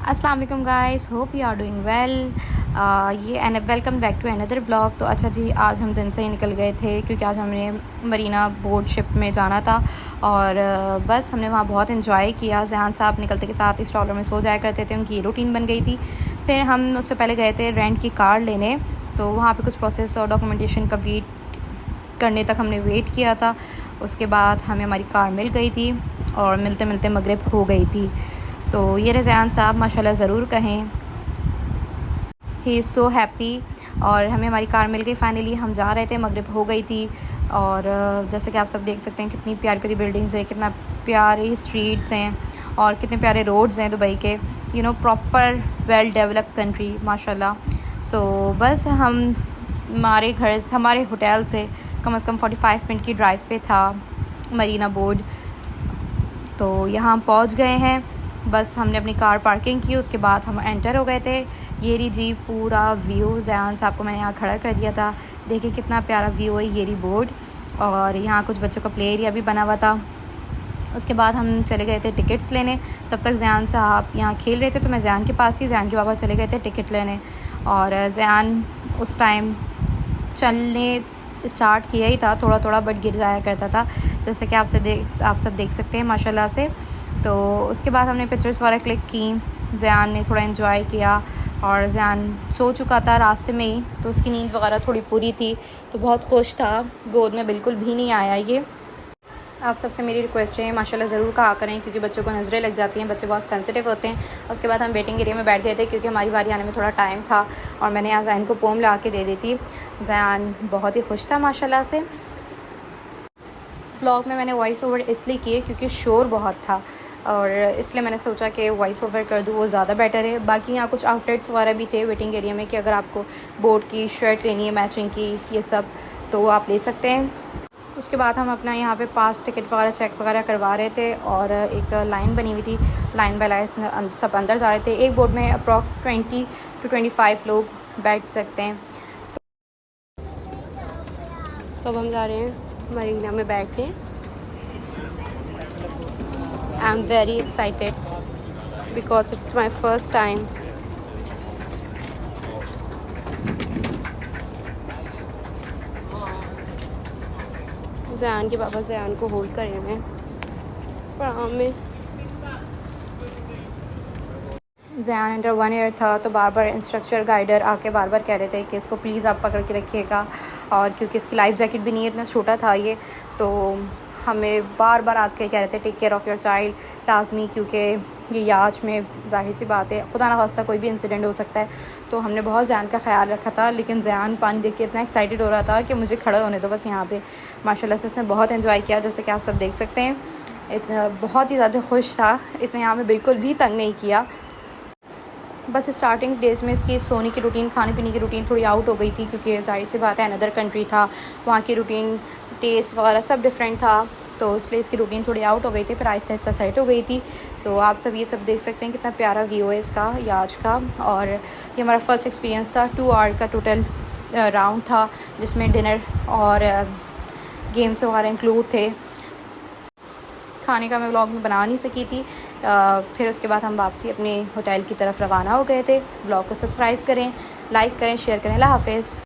अस्सलाम वालेकुम guys, hope you are doing well. ये and welcome back to another vlog. तो अच्छा जी, आज हम दिन से ही निकल गए थे क्योंकि आज हमने मरीना बोट शिप में जाना था और बस हमने वहाँ बहुत इन्जॉय किया। जहान साहब निकलते के साथ इस ट्रॉलर में सो जाया करते थे, उनकी रूटीन बन गई थी। फिर हम उससे पहले गए थे रेंट की कार लेने, तो वहाँ पर कुछ प्रोसेस और डॉक्यूमेंटेशन कंप्लीट करने तक हमने वेट किया था। उसके बाद हमें हमारी कार मिल गई थी और मिलते मिलते मगरिब हो गई थी। तो ये रज़ान साहब माशाल्लाह ज़रूर कहें, ही इज़ सो हैप्पी। और हमें हमारी कार मिल गई फाइनली। हम जा रहे थे, मगरिब हो गई थी और जैसे कि आप सब देख सकते हैं कितनी प्यारी प्यारी बिल्डिंग्स हैं, कितना प्यारी स्ट्रीट्स हैं और कितने प्यारे रोड्स हैं दुबई के। प्रॉपर वेल डेवलप्ड कंट्री माशाल्लाह। सो बस हमारे होटल से कम से कम 45 मिनट की ड्राइव पे था मरीना बोर्ड। तो यहाँ हम पहुँच गए हैं। बस हमने अपनी कार पार्किंग की, उसके बाद हम एंटर हो गए थे। ये रही जी पूरा व्यू। जयान साहब को मैंने यहाँ खड़ा कर दिया था, देखिए कितना प्यारा व्यू है। ये रही बोर्ड और यहाँ कुछ बच्चों का प्ले एरिया भी बना हुआ था। उसके बाद हम चले गए थे टिकट्स लेने। तब तक जयान साहब यहाँ खेल रहे थे, तो मैं जयान के पास ही, जयान के पापा चले गए थे टिकट लेने। और जयान उस टाइम चलने स्टार्ट किया ही था थोड़ा थोड़ा, बट गिर जाया करता था, जैसे कि आप सब देख सकते हैं माशाल्लाह से। तो उसके बाद हमने पिक्चर्स वगैरह क्लिक की, जयान ने थोड़ा एंजॉय किया और जयान सो चुका था रास्ते में ही, तो उसकी नींद वगैरह थोड़ी पूरी थी, तो बहुत खुश था। गोद में बिल्कुल भी नहीं आया ये। आप सबसे मेरी रिक्वेस्ट है माशाल्लाह ज़रूर कहा करें, क्योंकि बच्चों को नज़रें लग जाती हैं, बच्चे बहुत सेंसिटिव होते हैं। उसके बाद हम वेटिंग एरिया में बैठ गए थे क्योंकि हमारी बारी आने में थोड़ा टाइम था और मैंने यहाँ जयान को पोम ला के दे दी थी। जयान बहुत ही खुश था माशाल्लाह से। व्लॉग में मैंने वॉइस ओवर इसलिए किए क्योंकि शोर बहुत था और इसलिए मैंने सोचा कि वॉइस ओवर कर दूँ, वो ज़्यादा बेटर है। बाकी यहाँ कुछ आउटलेट्स वगैरह भी थे वेटिंग एरिया में कि अगर आपको बोट की शर्ट लेनी है मैचिंग की, ये सब तो आप ले सकते हैं। उसके बाद हम अपना यहाँ पे पास टिकट वगैरह चेक वगैरह करवा रहे थे और एक लाइन बनी हुई थी, लाइन बाय लाइन सब अंदर जा रहे थे। एक बोट में अप्रॉक्स 20 to 25 लोग बैठ सकते हैं। तो अब हम जा रहे हैं मरीना में बैठने। I am very excited because it's my first time. Zayan के पापा जयान को होल्ड कर रहे हैं आराम में। जयान अंडर 1 ईयर था, तो बार बार इंस्ट्रक्टर गाइडर आके बार बार कह रहे थे कि इसको प्लीज़ आप पकड़ के रखिएगा, और क्योंकि इसकी लाइफ जैकेट भी नहीं है, इतना छोटा था ये, तो हमें बार बार आके कह रहे थे take care of your child लाजमी, क्योंकि ये याच में जाहिर सी बात है खुदा ना खास्ता कोई भी इंसिडेंट हो सकता है। तो हमने बहुत जयान का ख्याल रखा था, लेकिन जयान पानी देख के इतना एक्साइटेड हो रहा था कि मुझे खड़ा होने दो बस यहाँ पे। माशाल्लाह से इसने बहुत एंजॉय किया, जैसे कि आप सब देख सकते हैं। इतना बहुत ही ज़्यादा खुश था, इसने यहाँ में बिल्कुल भी तंग नहीं किया। बस स्टार्टिंग डेज़ में इसकी सोने की रूटीन, खाने पीने की रूटीन थोड़ी आउट हो गई थी, क्योंकि जाहिर सी बात है अनदर कंट्री था, वहाँ की रूटीन टेस्ट वगैरह सब डिफरेंट था, तो इसलिए इसकी रूटीन थोड़ी आउट हो गई थी। फिर आहिस्ता आहिस्ता सेट हो गई थी। तो आप सब ये सब देख सकते हैं कितना प्यारा व्यू है इसका याच का। और ये हमारा फर्स्ट एक्सपीरियंस था। 2 आवर का टोटल राउंड था, जिसमें डिनर और गेम्स वगैरह इंक्लूड थे। खाने का मैं व्लॉग में बना नहीं सकी थी। फिर उसके बाद हम वापसी अपने होटल की तरफ रवाना हो गए थे। व्लॉग को सब्सक्राइब करें, लाइक करें, शेयर करें। अल्लाह हाफ़िज़।